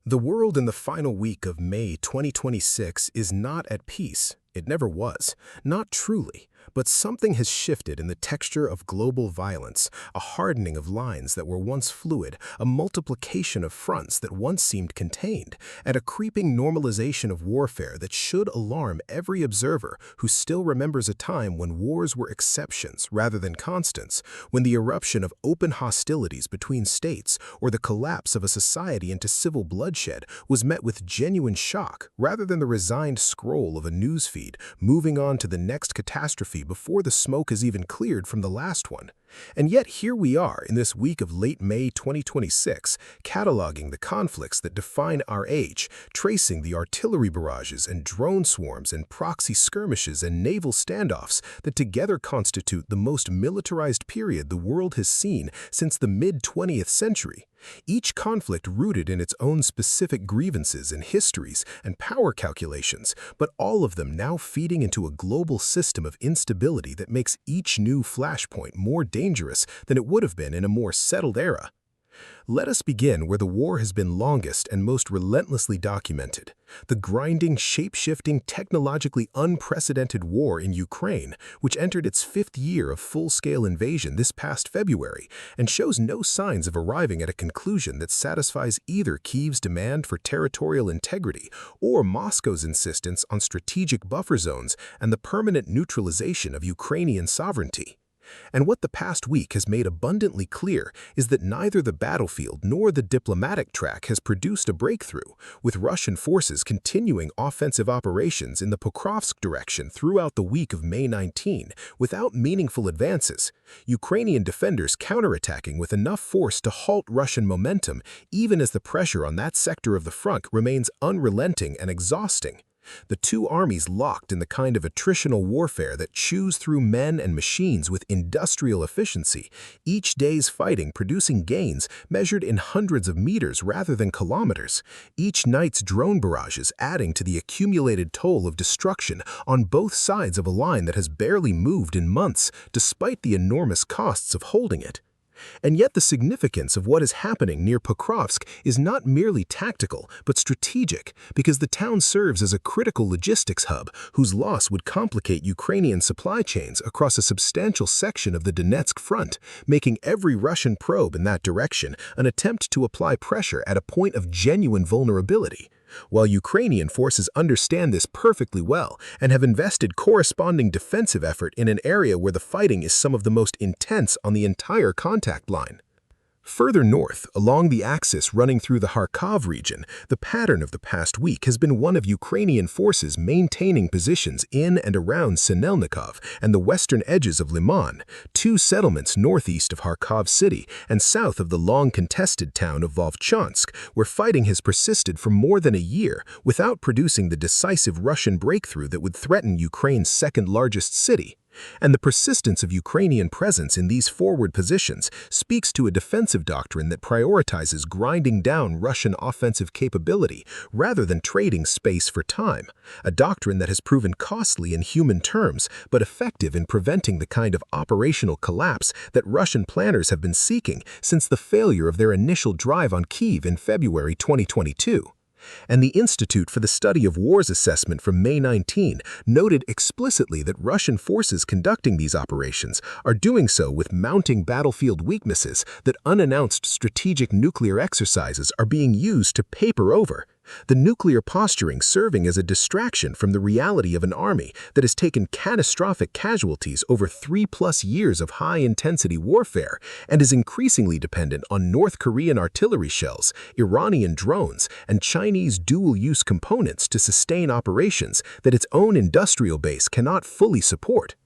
The world in the final week of May 2026 is not at peace. It never was. Not truly. But something has shifted in the texture of global violence, a hardening of lines that were once fluid, a multiplication of fronts that once seemed contained, and a creeping normalization of warfare that should alarm every observer who still remembers a time when wars were exceptions rather than constants, when the eruption of open hostilities between states or the collapse of a society into civil bloodshed was met with genuine shock rather than the resigned scroll of a newsfeed moving on to the next catastrophe before the smoke is even cleared from the last one. And yet here we are in this week of late May 2026, cataloging the conflicts that define our age, tracing the artillery barrages and drone swarms and proxy skirmishes and naval standoffs that together constitute the most militarized period the world has seen since the mid-20th century. Each conflict rooted in its own specific grievances and histories and power calculations, but all of them now feeding into a global system of instability that makes each new flashpoint more dangerous than it would have been in a more settled era. Let us begin where the war has been longest and most relentlessly documented. The grinding, shape-shifting, technologically unprecedented war in Ukraine, which entered its fifth year of full-scale invasion this past February and shows no signs of arriving at a conclusion that satisfies either Kyiv's demand for territorial integrity or Moscow's insistence on strategic buffer zones and the permanent neutralization of Ukrainian sovereignty. And what the past week has made abundantly clear is that neither the battlefield nor the diplomatic track has produced a breakthrough, with Russian forces continuing offensive operations in the Pokrovsk direction throughout the week of May 19 without meaningful advances, Ukrainian defenders counterattacking with enough force to halt Russian momentum even as the pressure on that sector of the front remains unrelenting and exhausting. The two armies locked in the kind of attritional warfare that chews through men and machines with industrial efficiency, each day's fighting producing gains measured in hundreds of meters rather than kilometers, each night's drone barrages adding to the accumulated toll of destruction on both sides of a line that has barely moved in months, despite the enormous costs of holding it. And yet the significance of what is happening near Pokrovsk is not merely tactical, but strategic, because the town serves as a critical logistics hub whose loss would complicate Ukrainian supply chains across a substantial section of the Donetsk front, making every Russian probe in that direction an attempt to apply pressure at a point of genuine vulnerability. While Ukrainian forces understand this perfectly well and have invested corresponding defensive effort in an area where the fighting is some of the most intense on the entire contact line. Further north, along the axis running through the Kharkov region, the pattern of the past week has been one of Ukrainian forces maintaining positions in and around Sinelnikov and the western edges of Liman, two settlements northeast of Kharkov city and south of the long-contested town of Volchansk, where fighting has persisted for more than a year without producing the decisive Russian breakthrough that would threaten Ukraine's second-largest city. And the persistence of Ukrainian presence in these forward positions speaks to a defensive doctrine that prioritizes grinding down Russian offensive capability rather than trading space for time, a doctrine that has proven costly in human terms but effective in preventing the kind of operational collapse that Russian planners have been seeking since the failure of their initial drive on Kyiv in February 2022. And the Institute for the Study of Wars assessment from May 19 noted explicitly that Russian forces conducting these operations are doing so with mounting battlefield weaknesses that unannounced strategic nuclear exercises are being used to paper over. The nuclear posturing serving as a distraction from the reality of an army that has taken catastrophic casualties over 3+ years of high-intensity warfare and is increasingly dependent on North Korean artillery shells, Iranian drones, and Chinese dual-use components to sustain operations that its own industrial base cannot fully support.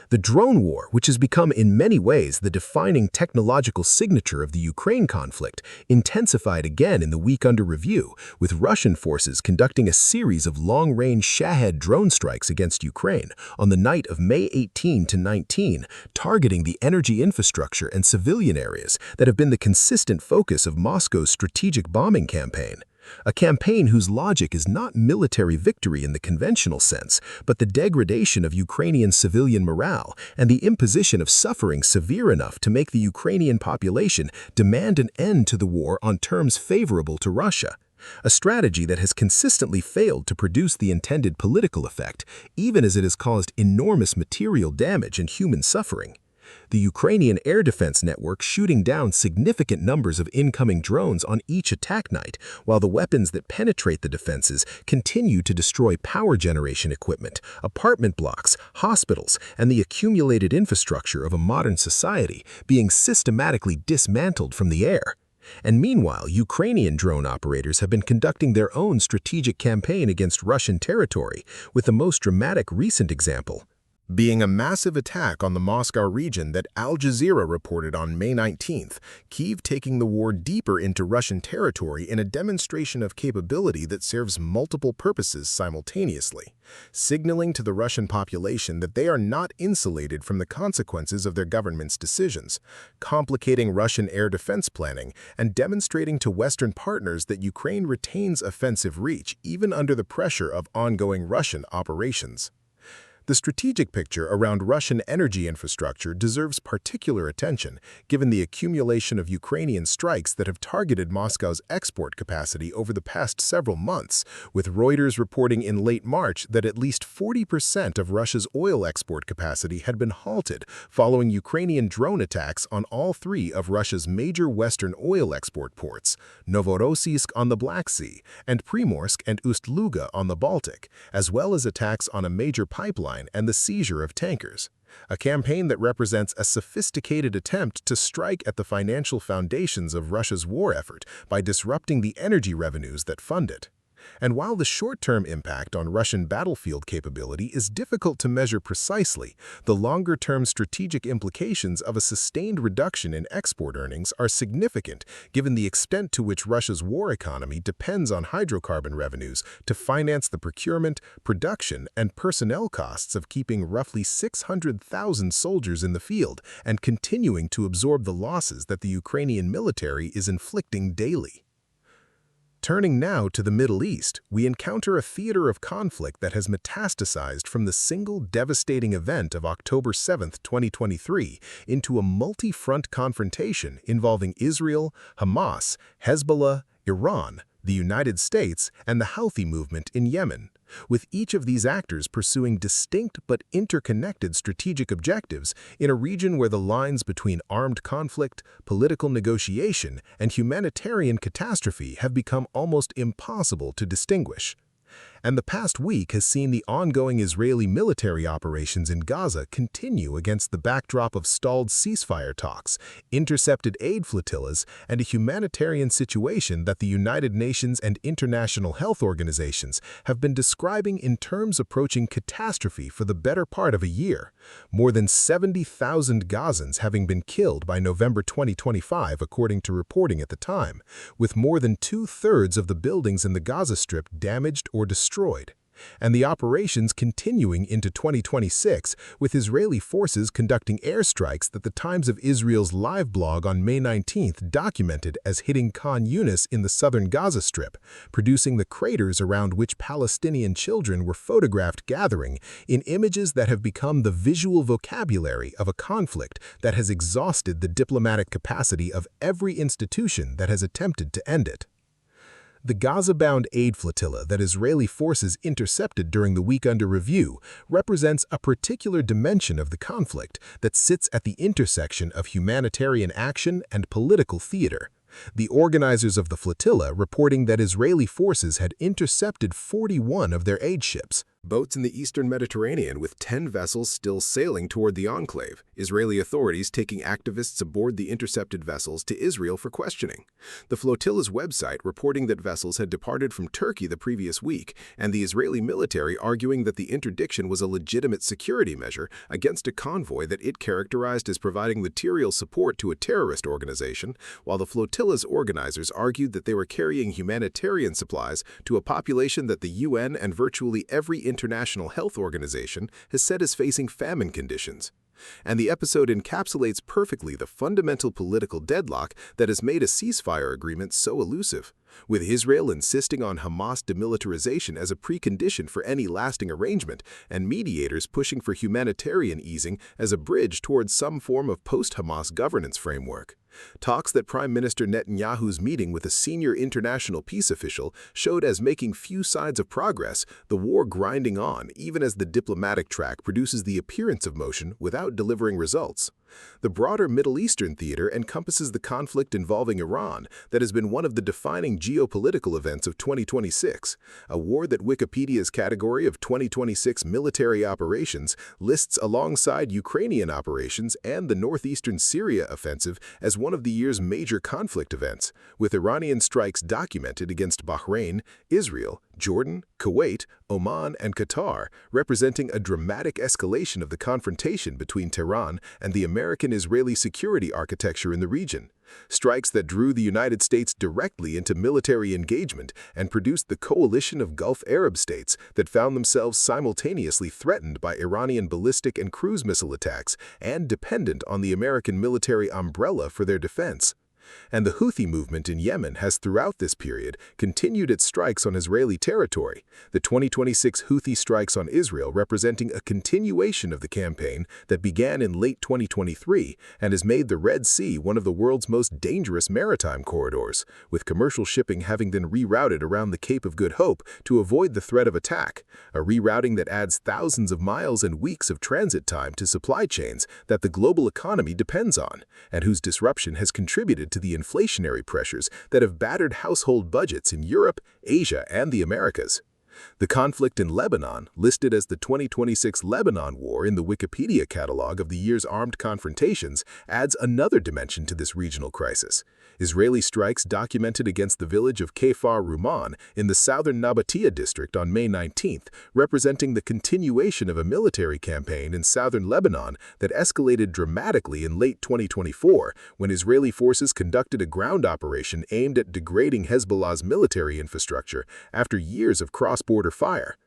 The drone war, which has become in many ways the defining technological signature of the Ukraine conflict, intensified again in the week under review, with Russian forces conducting a series of long-range Shahed drone strikes against Ukraine on the night of May 18 to 19, targeting the energy infrastructure and civilian areas that have been the consistent focus of Moscow's strategic bombing campaign. A campaign whose logic is not military victory in the conventional sense, but the degradation of Ukrainian civilian morale and the imposition of suffering severe enough to make the Ukrainian population demand an end to the war on terms favorable to Russia. a strategy that has consistently failed to produce the intended political effect, even as it has caused enormous material damage and human suffering. The Ukrainian air defense network shooting down significant numbers of incoming drones on each attack night, while the weapons that penetrate the defenses continue to destroy power generation equipment, apartment blocks, hospitals, and the accumulated infrastructure of a modern society being systematically dismantled from the air. And meanwhile, Ukrainian drone operators have been conducting their own strategic campaign against Russian territory, with the most dramatic recent example being a massive attack on the Moscow region that Al Jazeera reported on May 19th, Kyiv taking the war deeper into Russian territory in a demonstration of capability that serves multiple purposes simultaneously, signaling to the Russian population that they are not insulated from the consequences of their government's decisions, complicating Russian air defense planning, and demonstrating to Western partners that Ukraine retains offensive reach even under the pressure of ongoing Russian operations. The strategic picture around Russian energy infrastructure deserves particular attention, given the accumulation of Ukrainian strikes that have targeted Moscow's export capacity over the past several months, with Reuters reporting in late March that at least 40% of Russia's oil export capacity had been halted following Ukrainian drone attacks on all three of Russia's major Western oil export ports, Novorossiysk on the Black Sea, and Primorsk and Ust-Luga on the Baltic, as well as attacks on a major pipeline and the seizure of tankers, a campaign that represents a sophisticated attempt to strike at the financial foundations of Russia's war effort by disrupting the energy revenues that fund it. And while the short-term impact on Russian battlefield capability is difficult to measure precisely, the longer-term strategic implications of a sustained reduction in export earnings are significant given the extent to which Russia's war economy depends on hydrocarbon revenues to finance the procurement, production, and personnel costs of keeping roughly 600,000 soldiers in the field and continuing to absorb the losses that the Ukrainian military is inflicting daily. Turning now to the Middle East, we encounter a theater of conflict that has metastasized from the single devastating event of October 7, 2023, into a multi-front confrontation involving Israel, Hamas, Hezbollah, Iran, the United States, and the Houthi movement in Yemen, with each of these actors pursuing distinct but interconnected strategic objectives in a region where the lines between armed conflict, political negotiation, and humanitarian catastrophe have become almost impossible to distinguish. And the past week has seen the ongoing Israeli military operations in Gaza continue against the backdrop of stalled ceasefire talks, intercepted aid flotillas, and a humanitarian situation that the United Nations and international health organizations have been describing in terms approaching catastrophe for the better part of a year, more than 70,000 Gazans having been killed by November 2025 according to reporting at the time, with more than two-thirds of the buildings in the Gaza Strip damaged or destroyed, and the operations continuing into 2026 with Israeli forces conducting airstrikes that the Times of Israel's live blog on May 19th documented as hitting Khan Yunis in the southern Gaza Strip, producing the craters around which Palestinian children were photographed gathering in images that have become the visual vocabulary of a conflict that has exhausted the diplomatic capacity of every institution that has attempted to end it. The Gaza-bound aid flotilla that Israeli forces intercepted during the week under review represents a particular dimension of the conflict that sits at the intersection of humanitarian action and political theater. The organizers of the flotilla reporting that Israeli forces had intercepted 41 of their aid ships, boats in the eastern Mediterranean with 10 vessels still sailing toward the enclave, Israeli authorities taking activists aboard the intercepted vessels to Israel for questioning. The flotilla's website reporting that vessels had departed from Turkey the previous week, and the Israeli military arguing that the interdiction was a legitimate security measure against a convoy that it characterized as providing material support to a terrorist organization, while the flotilla's organizers argued that they were carrying humanitarian supplies to a population that the UN and virtually every international health organization has said is facing famine conditions. And the episode encapsulates perfectly the fundamental political deadlock that has made a ceasefire agreement so elusive, with Israel insisting on Hamas demilitarization as a precondition for any lasting arrangement, and mediators pushing for humanitarian easing as a bridge towards some form of post-Hamas governance framework. Talks that Prime Minister Netanyahu's meeting with a senior international peace official showed as making few signs of progress, the war grinding on even as the diplomatic track produces the appearance of motion without delivering results. The broader Middle Eastern theater encompasses the conflict involving Iran that has been one of the defining geopolitical events of 2026, a war that Wikipedia's category of 2026 military operations lists alongside Ukrainian operations and the northeastern Syria offensive as one of the year's major conflict events, with Iranian strikes documented against Bahrain, Israel, Jordan, Kuwait, Oman, and Qatar, representing a dramatic escalation of the confrontation between Tehran and the American-Israeli security architecture in the region. Strikes that drew the United States directly into military engagement and produced the coalition of Gulf Arab states that found themselves simultaneously threatened by Iranian ballistic and cruise missile attacks and dependent on the American military umbrella for their defense. And the Houthi movement in Yemen has throughout this period continued its strikes on Israeli territory, the 2026 Houthi strikes on Israel representing a continuation of the campaign that began in late 2023 and has made the Red Sea one of the world's most dangerous maritime corridors, with commercial shipping having been rerouted around the Cape of Good Hope to avoid the threat of attack, a rerouting that adds thousands of miles and weeks of transit time to supply chains that the global economy depends on, and whose disruption has contributed to the inflationary pressures that have battered household budgets in Europe, Asia, and the Americas. The conflict in Lebanon, listed as the 2026 Lebanon War in the Wikipedia catalog of the year's armed confrontations, adds another dimension to this regional crisis. Israeli strikes documented against the village of Kfar Ruman in the southern Nabatea district on May 19th, representing the continuation of a military campaign in southern Lebanon that escalated dramatically in late 2024 when Israeli forces conducted a ground operation aimed at degrading Hezbollah's military infrastructure after years of cross-border fire.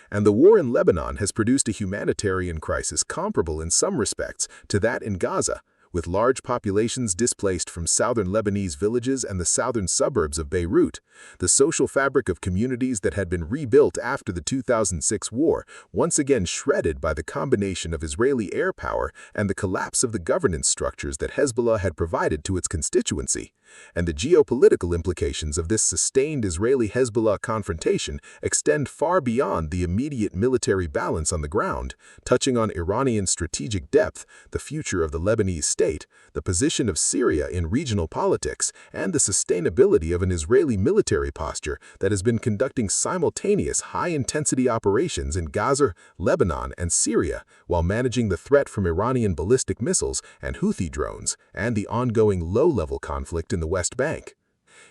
And the war in Lebanon has produced a humanitarian crisis comparable in some respects to that in Gaza, with large populations displaced from southern Lebanese villages and the southern suburbs of Beirut, the social fabric of communities that had been rebuilt after the 2006 war, once again shredded by the combination of Israeli air power and the collapse of the governance structures that Hezbollah had provided to its constituency. And the geopolitical implications of this sustained Israeli-Hezbollah confrontation extend far beyond the immediate military balance on the ground, touching on Iranian strategic depth, the future of the Lebanese state, the position of Syria in regional politics, and the sustainability of an Israeli military posture that has been conducting simultaneous high-intensity operations in Gaza, Lebanon, and Syria, while managing the threat from Iranian ballistic missiles and Houthi drones, and the ongoing low-level conflict in the West Bank.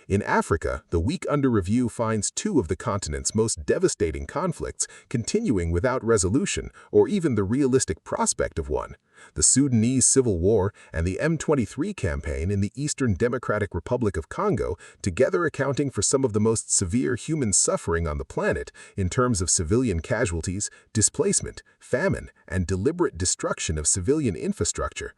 In Africa, the week under review finds two of the continent's most devastating conflicts continuing without resolution or even the realistic prospect of one: the Sudanese Civil War and the M23 campaign in the Eastern Democratic Republic of Congo, together accounting for some of the most severe human suffering on the planet in terms of civilian casualties, displacement, famine, and deliberate destruction of civilian infrastructure.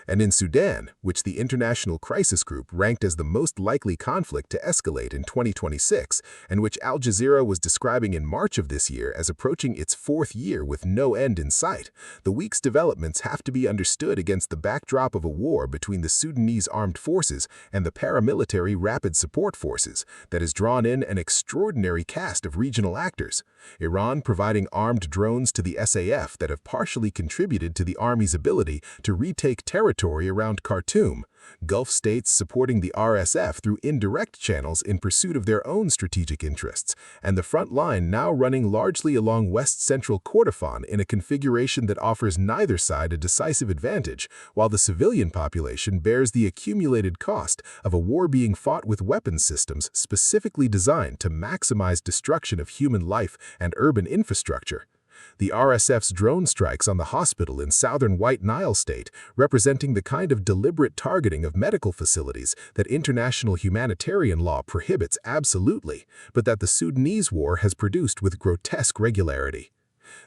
And in Sudan, which the International Crisis Group ranked as the most likely conflict to escalate in 2026, and which Al Jazeera was describing in March of this year as approaching its fourth year with no end in sight, the week's developments have to be understood against the backdrop of a war between the Sudanese armed forces and the paramilitary Rapid Support Forces that has drawn in an extraordinary cast of regional actors. Iran providing armed drones to the SAF that have partially contributed to the army's ability to retake territory around Khartoum, Gulf states supporting the RSF through indirect channels in pursuit of their own strategic interests, and the front line now running largely along west-central Kordofan in a configuration that offers neither side a decisive advantage, while the civilian population bears the accumulated cost of a war being fought with weapons systems specifically designed to maximize destruction of human life and urban infrastructure. The RSF's drone strikes on the hospital in southern White Nile state, representing the kind of deliberate targeting of medical facilities that international humanitarian law prohibits absolutely, but that the Sudanese war has produced with grotesque regularity.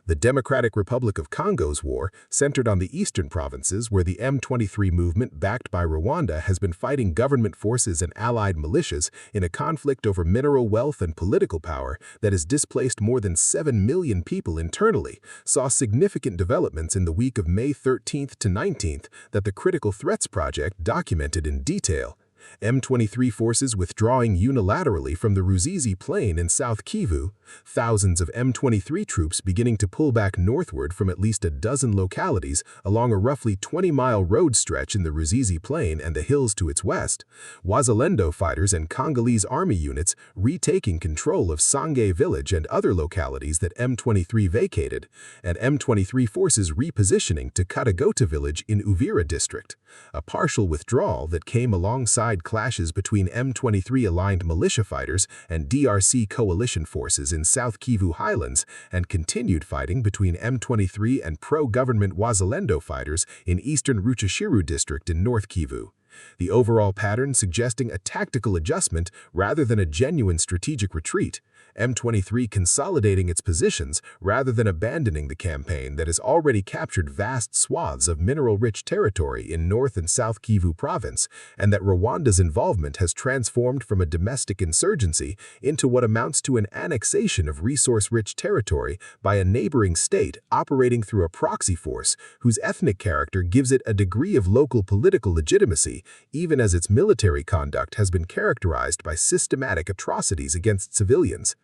The Democratic Republic of Congo's war centered on the eastern provinces where the M23 movement backed by Rwanda has been fighting government forces and allied militias in a conflict over mineral wealth and political power that has displaced more than 7 million people internally, saw significant developments in the week of May 13th to 19th that the Critical Threats Project documented in detail. M23 forces withdrawing unilaterally from the Ruzizi Plain in South Kivu, thousands of M23 troops beginning to pull back northward from at least a dozen localities along a roughly 20-mile road stretch in the Ruzizi Plain and the hills to its west, Wazalendo fighters and Congolese army units retaking control of Sangay village and other localities that M23 vacated, and M23 forces repositioning to Katagota village in Uvira district, a partial withdrawal that came alongside clashes between M23-aligned militia fighters and DRC coalition forces in South Kivu highlands and continued fighting between M23 and pro-government Wazalendo fighters in eastern Rutshuru district in North Kivu. The overall pattern suggesting a tactical adjustment rather than a genuine strategic retreat, M23 consolidating its positions rather than abandoning the campaign that has already captured vast swaths of mineral-rich territory in North and South Kivu province, and that Rwanda's involvement has transformed from a domestic insurgency into what amounts to an annexation of resource-rich territory by a neighboring state operating through a proxy force whose ethnic character gives it a degree of local political legitimacy, even as its military conduct has been characterized by systematic atrocities against civilians.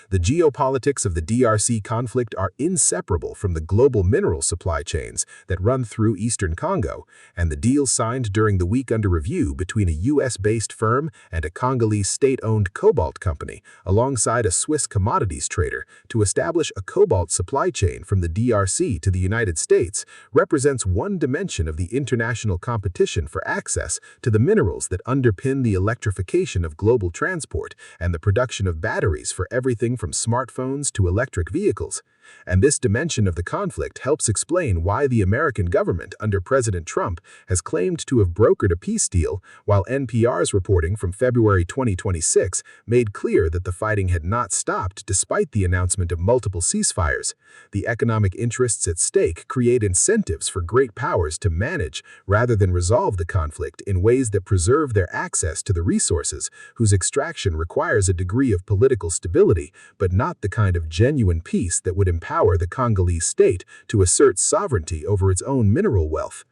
The geopolitics of the DRC conflict are inseparable from the global mineral supply chains that run through eastern Congo, and the deal signed during the week under review between a U.S.-based firm and a Congolese state-owned cobalt company, alongside a Swiss commodities trader, to establish a cobalt supply chain from the DRC to the United States, represents one dimension of the international competition for access to the minerals that underpin the electrification of global transport and the production of batteries for everything from smartphones to electric vehicles. And this dimension of the conflict helps explain why the American government under President Trump has claimed to have brokered a peace deal, while NPR's reporting from February 2026 made clear that the fighting had not stopped despite the announcement of multiple ceasefires. The economic interests at stake create incentives for great powers to manage rather than resolve the conflict in ways that preserve their access to the resources, whose extraction requires a degree of political stability, but not the kind of genuine peace that would empower the Congolese state to assert sovereignty over its own mineral wealth.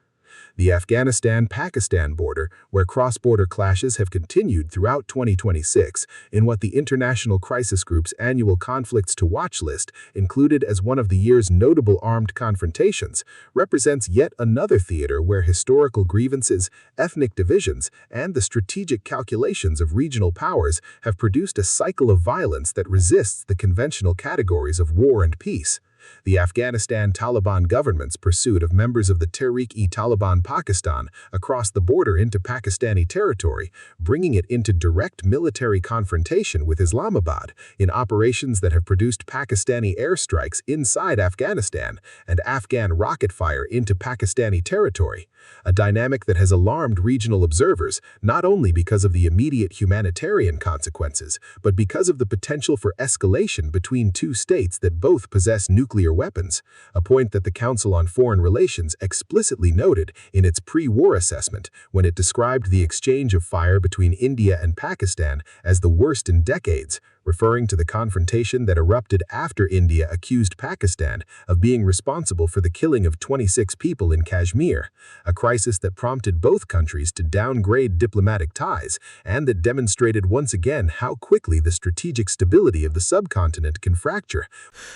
The Afghanistan-Pakistan border, where cross-border clashes have continued throughout 2026, in what the International Crisis Group's annual Conflicts to Watch list included as one of the year's notable armed confrontations, represents yet another theater where historical grievances, ethnic divisions, and the strategic calculations of regional powers have produced a cycle of violence that resists the conventional categories of war and peace. The Afghanistan Taliban government's pursuit of members of the Tehrik-e-Taliban Pakistan across the border into Pakistani territory, bringing it into direct military confrontation with Islamabad in operations that have produced Pakistani airstrikes inside Afghanistan and Afghan rocket fire into Pakistani territory, a dynamic that has alarmed regional observers not only because of the immediate humanitarian consequences, but because of the potential for escalation between two states that both possess nuclear weapons, a point that the Council on Foreign Relations explicitly noted in its pre-war assessment when it described the exchange of fire between India and Pakistan as the worst in decades, referring to the confrontation that erupted after India accused Pakistan of being responsible for the killing of 26 people in Kashmir, a crisis that prompted both countries to downgrade diplomatic ties and that demonstrated once again how quickly the strategic stability of the subcontinent can fracture.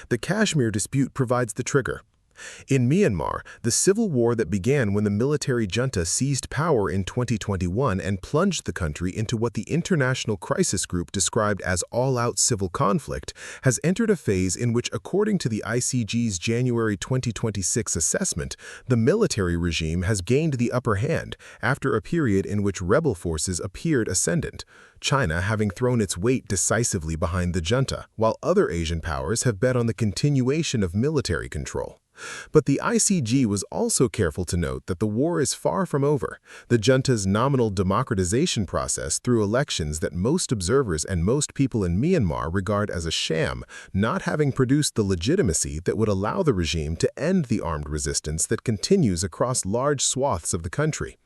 The Kashmir dispute provides the trigger. In Myanmar, the civil war that began when the military junta seized power in 2021 and plunged the country into what the International Crisis Group described as all-out civil conflict has entered a phase in which, according to the ICG's January 2026 assessment, the military regime has gained the upper hand after a period in which rebel forces appeared ascendant, China having thrown its weight decisively behind the junta, while other Asian powers have bet on the continuation of military control. But the ICG was also careful to note that the war is far from over. The junta's nominal democratization process through elections that most observers and most people in Myanmar regard as a sham, not having produced the legitimacy that would allow the regime to end the armed resistance that continues across large swaths of the country.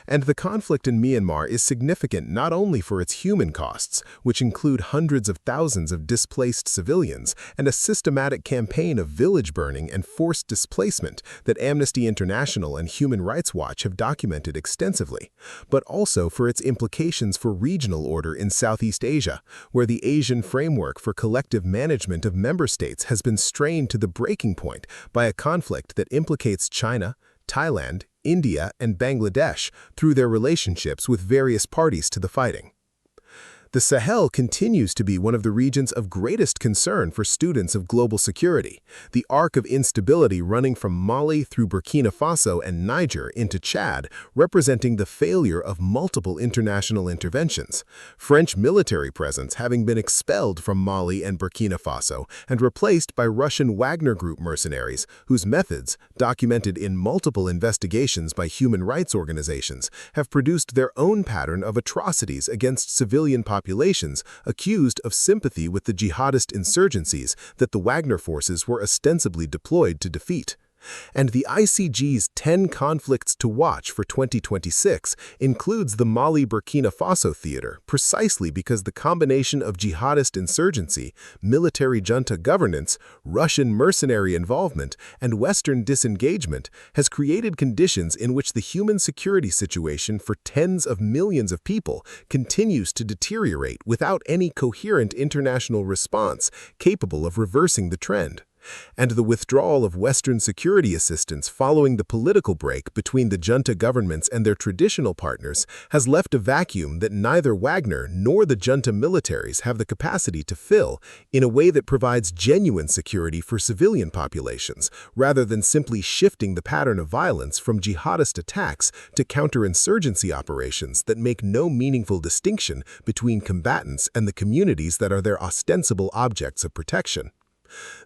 And the conflict in Myanmar is significant not only for its human costs, which include hundreds of thousands of displaced civilians and a systematic campaign of village burning and forced displacement that Amnesty International and Human Rights Watch have documented extensively, but also for its implications for regional order in Southeast Asia, where the Asian framework for collective management of member states has been strained to the breaking point by a conflict that implicates China, Thailand, India, and Bangladesh through their relationships with various parties to the fighting. The Sahel continues to be one of the regions of greatest concern for students of global security, the arc of instability running from Mali through Burkina Faso and Niger into Chad, representing the failure of multiple international interventions, French military presence having been expelled from Mali and Burkina Faso and replaced by Russian Wagner Group mercenaries, whose methods, documented in multiple investigations by human rights organizations, have produced their own pattern of atrocities against civilian populations accused of sympathy with the jihadist insurgencies that the Wagner forces were ostensibly deployed to defeat. And the ICG's 10 conflicts to watch for 2026 includes the Mali-Burkina Faso theater, precisely because the combination of jihadist insurgency, military junta governance, Russian mercenary involvement, and Western disengagement has created conditions in which the human security situation for tens of millions of people continues to deteriorate without any coherent international response capable of reversing the trend. And the withdrawal of Western security assistance following the political break between the junta governments and their traditional partners has left a vacuum that neither Wagner nor the junta militaries have the capacity to fill in a way that provides genuine security for civilian populations, rather than simply shifting the pattern of violence from jihadist attacks to counterinsurgency operations that make no meaningful distinction between combatants and the communities that are their ostensible objects of protection.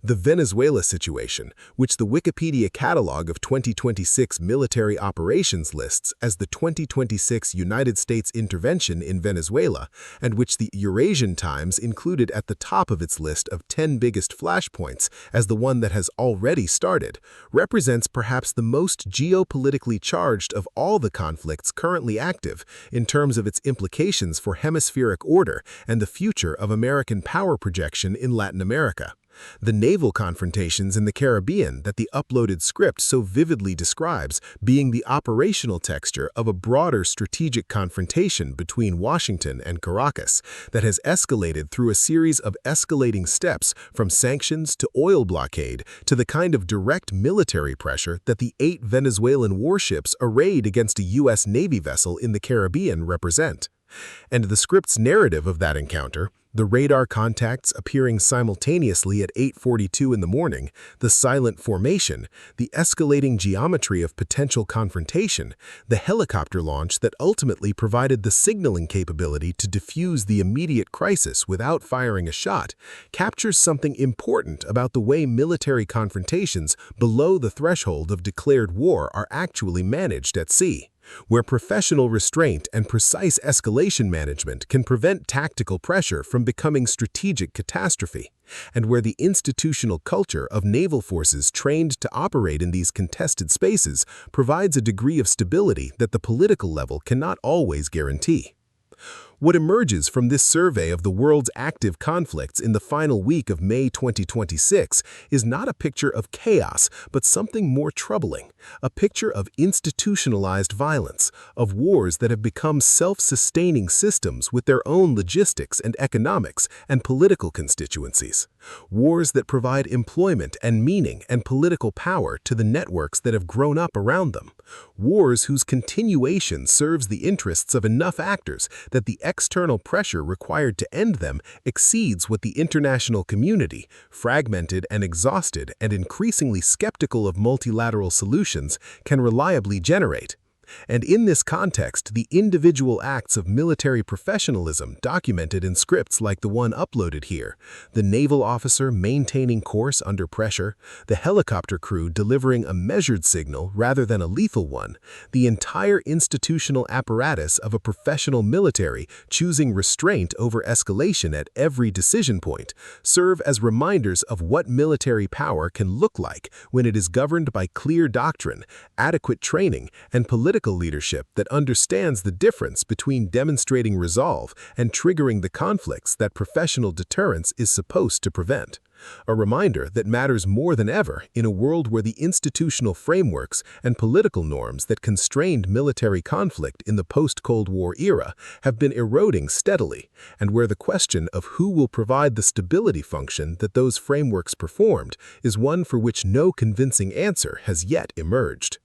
The Venezuela situation, which the Wikipedia catalog of 2026 military operations lists as the 2026 United States intervention in Venezuela, and which the Eurasian Times included at the top of its list of 10 biggest flashpoints as the one that has already started, represents perhaps the most geopolitically charged of all the conflicts currently active in terms of its implications for hemispheric order and the future of American power projection in Latin America. The naval confrontations in the Caribbean that the uploaded script so vividly describes being the operational texture of a broader strategic confrontation between Washington and Caracas that has escalated through a series of escalating steps from sanctions to oil blockade to the kind of direct military pressure that the 8 Venezuelan warships arrayed against a U.S. Navy vessel in the Caribbean represent. And the script's narrative of that encounter, the radar contacts appearing simultaneously at 8:42 in the morning, the silent formation, the escalating geometry of potential confrontation, the helicopter launch that ultimately provided the signaling capability to defuse the immediate crisis without firing a shot, captures something important about the way military confrontations below the threshold of declared war are actually managed at sea, where professional restraint and precise escalation management can prevent tactical pressure from becoming strategic catastrophe, and where the institutional culture of naval forces trained to operate in these contested spaces provides a degree of stability that the political level cannot always guarantee. What emerges from this survey of the world's active conflicts in the final week of May 2026 is not a picture of chaos, but something more troubling, a picture of institutionalized violence, of wars that have become self-sustaining systems with their own logistics and economics and political constituencies, wars that provide employment and meaning and political power to the networks that have grown up around them, wars whose continuation serves the interests of enough actors that the external pressure required to end them exceeds what the international community, fragmented and exhausted and increasingly skeptical of multilateral solutions, can reliably generate. And in this context, the individual acts of military professionalism documented in scripts like the one uploaded here, the naval officer maintaining course under pressure, the helicopter crew delivering a measured signal rather than a lethal one, the entire institutional apparatus of a professional military choosing restraint over escalation at every decision point, serve as reminders of what military power can look like when it is governed by clear doctrine, adequate training, and political leadership that understands the difference between demonstrating resolve and triggering the conflicts that professional deterrence is supposed to prevent. A reminder that matters more than ever in a world where the institutional frameworks and political norms that constrained military conflict in the post-Cold War era have been eroding steadily, and where the question of who will provide the stability function that those frameworks performed is one for which no convincing answer has yet emerged.